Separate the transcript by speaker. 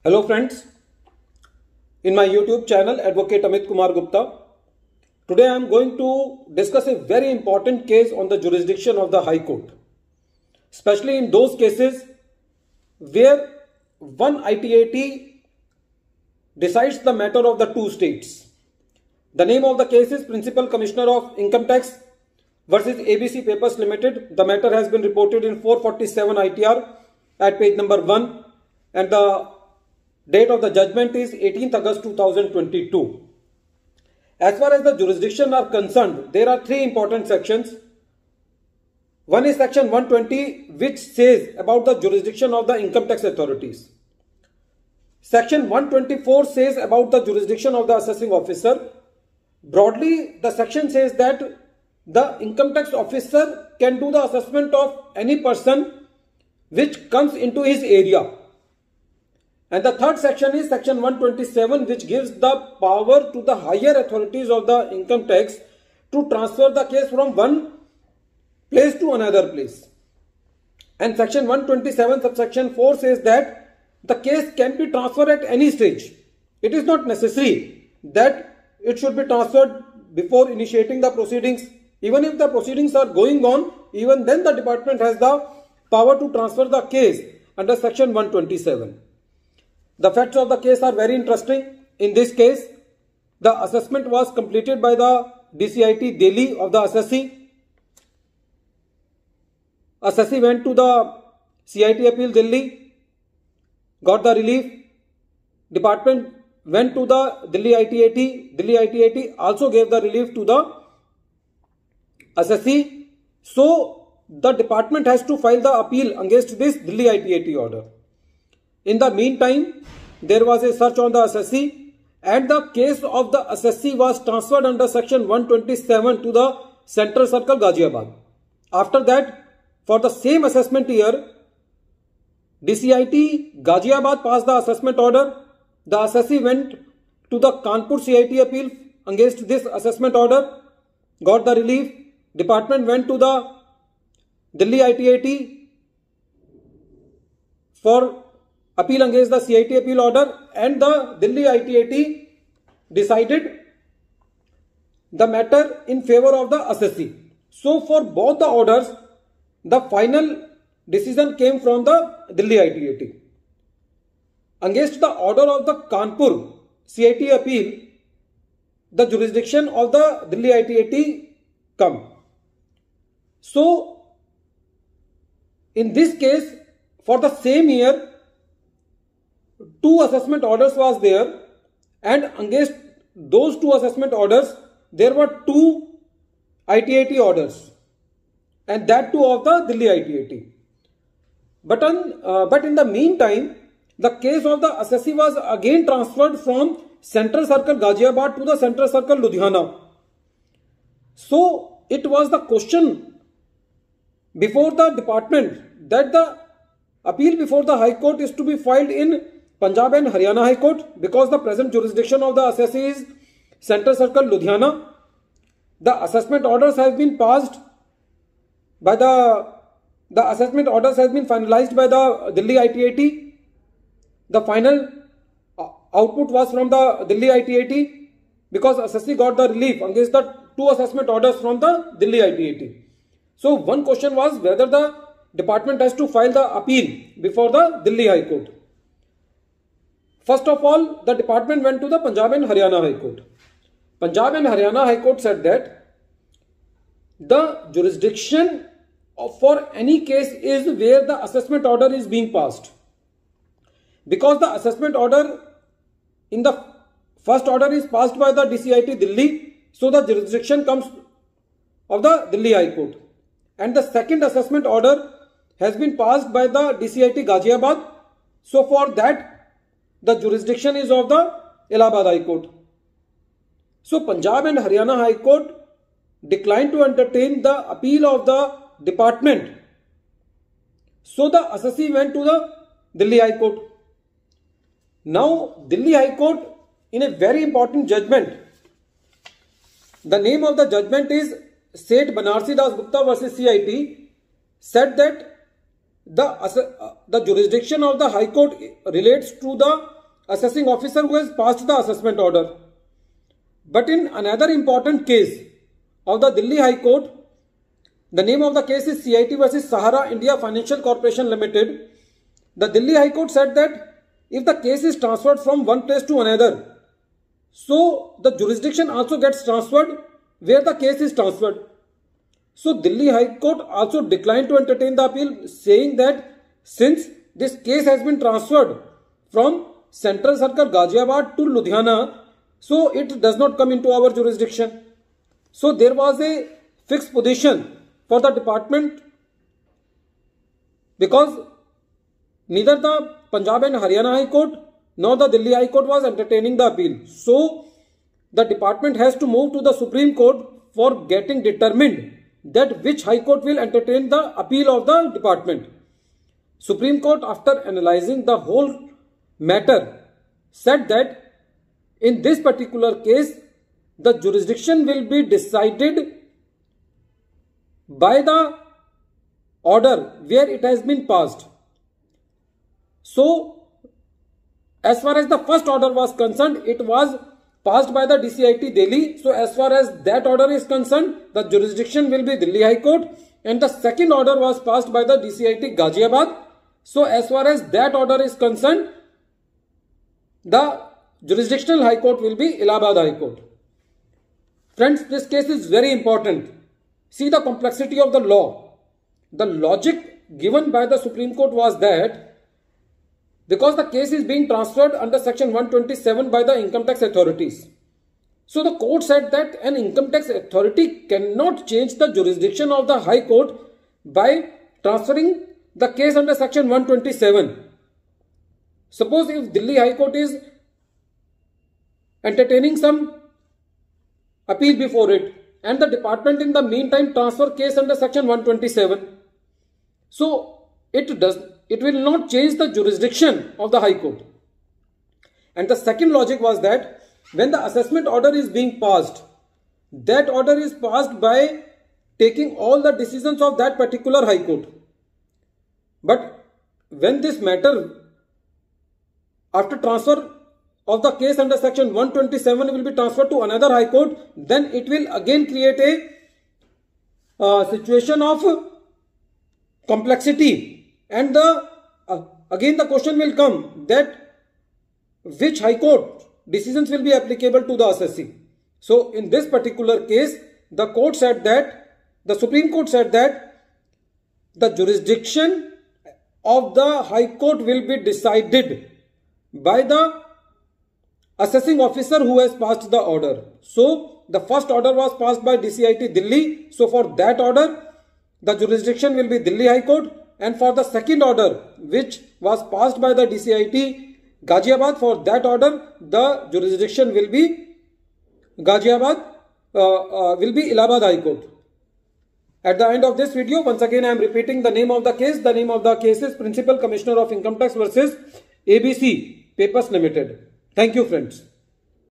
Speaker 1: Hello friends, in my YouTube channel Advocate Amit Kumar Gupta. Today I am going to discuss a very important case on the jurisdiction of the High Court, especially in those cases where one ITAT decides the matter of the two states. The name of the case is Principal Commissioner of Income Tax versus ABC Papers Limited. The matter has been reported in 447 ITR at page number 1 and the date of the judgment is 18th August 2022. As far as the jurisdiction are concerned, there are three important sections. One is section 120, which says about the jurisdiction of the income tax authorities. Section 124 says about the jurisdiction of the assessing officer. Broadly, the section says that the income tax officer can do the assessment of any person which comes into his area. And the third section is section 127, which gives the power to the higher authorities of the income tax to transfer the case from one place to another place. And section 127 subsection 4 says that the case can be transferred at any stage. It is not necessary that it should be transferred before initiating the proceedings. Even if the proceedings are going on, even then the department has the power to transfer the case under section 127. The facts of the case are very interesting. In this case, the assessment was completed by the DCIT Delhi of the assessee. Assessee went to the CIT Appeal Delhi, got the relief. Department went to the Delhi ITAT. Delhi ITAT also gave the relief to the assessee. So, the department has to file the appeal against this Delhi ITAT order. In the meantime, there was a search on the assessee and the case of the assessee was transferred under section 127 to the Central Circle Ghaziabad. After that, for the same assessment year, DCIT Ghaziabad passed the assessment order. The assessee went to the Kanpur CIT appeal against this assessment order, got the relief. Department went to the Delhi ITAT for appeal against the CIT appeal order and the Delhi ITAT decided the matter in favor of the assessee. So for both the orders, the final decision came from the Delhi ITAT. Against the order of the Kanpur CIT appeal, the jurisdiction of the Delhi ITAT come. So in this case, for the same year, two assessment orders was there and against those two assessment orders, there were two ITAT orders and that too of the Delhi ITAT. But in the meantime, the case of the assessee was again transferred from Central Circle Ghaziabad to the Central Circle Ludhiana. So it was the question before the department that the appeal before the High Court is to be filed in Punjab and Haryana High Court because the present jurisdiction of the assessee is Central Circle Ludhiana. The assessment orders have been passed by the assessment orders has been finalized by the Delhi ITAT. The final output was from the Delhi ITAT because assessee got the relief against the two assessment orders from the Delhi ITAT. So one question was whether the department has to file the appeal before the Delhi High Court. First of all, the department went to the Punjab and Haryana High Court. Punjab and Haryana High Court said that the jurisdiction for any case is where the assessment order is being passed. Because the assessment order in the first order is passed by the DCIT Delhi, so the jurisdiction comes of the Delhi High Court. And the second assessment order has been passed by the DCIT Ghaziabad, so for that the jurisdiction is of the Allahabad High Court. So Punjab and Haryana High Court declined to entertain the appeal of the department. So the assessee went to the Delhi High Court. Now Delhi High Court, in a very important judgment, the name of the judgment is Seth Banarsi Das Gupta versus CIT, said that the jurisdiction of the High Court relates to the assessing officer who has passed the assessment order. But in another important case of the Delhi High Court, the name of the case is CIT versus Sahara India Financial Corporation Limited. The Delhi High Court said that if the case is transferred from one place to another, so the jurisdiction also gets transferred where the case is transferred. So Delhi High Court also declined to entertain the appeal, saying that since this case has been transferred from Central Circle Ghaziabad to Ludhiana, so it does not come into our jurisdiction. So there was a fixed position for the department because neither the Punjab and Haryana High Court nor the Delhi High Court was entertaining the appeal. So the department has to move to the Supreme Court for getting determined that which High Court will entertain the appeal of the department. Supreme Court, after analyzing the whole matter, said that in this particular case, the jurisdiction will be decided by the order where it has been passed. So, as far as the first order was concerned, it was passed by the DCIT Delhi. So, as far as that order is concerned, the jurisdiction will be Delhi High Court. And the second order was passed by the DCIT Ghaziabad. So, as far as that order is concerned, the jurisdictional High Court will be Allahabad High Court. Friends, this case is very important. See the complexity of the law. The logic given by the Supreme Court was that because the case is being transferred under section 127 by the income tax authorities. So the court said that an income tax authority cannot change the jurisdiction of the High Court by transferring the case under section 127. Suppose if Delhi High Court is entertaining some appeal before it and the department in the meantime transfer case under section 127. So it will not change the jurisdiction of the High Court. And the second logic was that when the assessment order is being passed, that order is passed by taking all the decisions of that particular High Court. But when this matter, after transfer of the case under section 127 will be transferred to another High Court, then it will again create a situation of complexity. And again the question will come that which High Court decisions will be applicable to the assessee. So in this particular case, the court said that, the Supreme Court said that the jurisdiction of the High Court will be decided by the assessing officer who has passed the order. So the first order was passed by DCIT Delhi. So for that order, the jurisdiction will be Delhi High Court. And for the second order, which was passed by the DCIT Ghaziabad, for that order, the jurisdiction will be Allahabad High Court. At the end of this video, once again I am repeating the name of the case. The name of the case is Principal Commissioner of Income Tax versus ABC Papers Limited. Thank you, friends.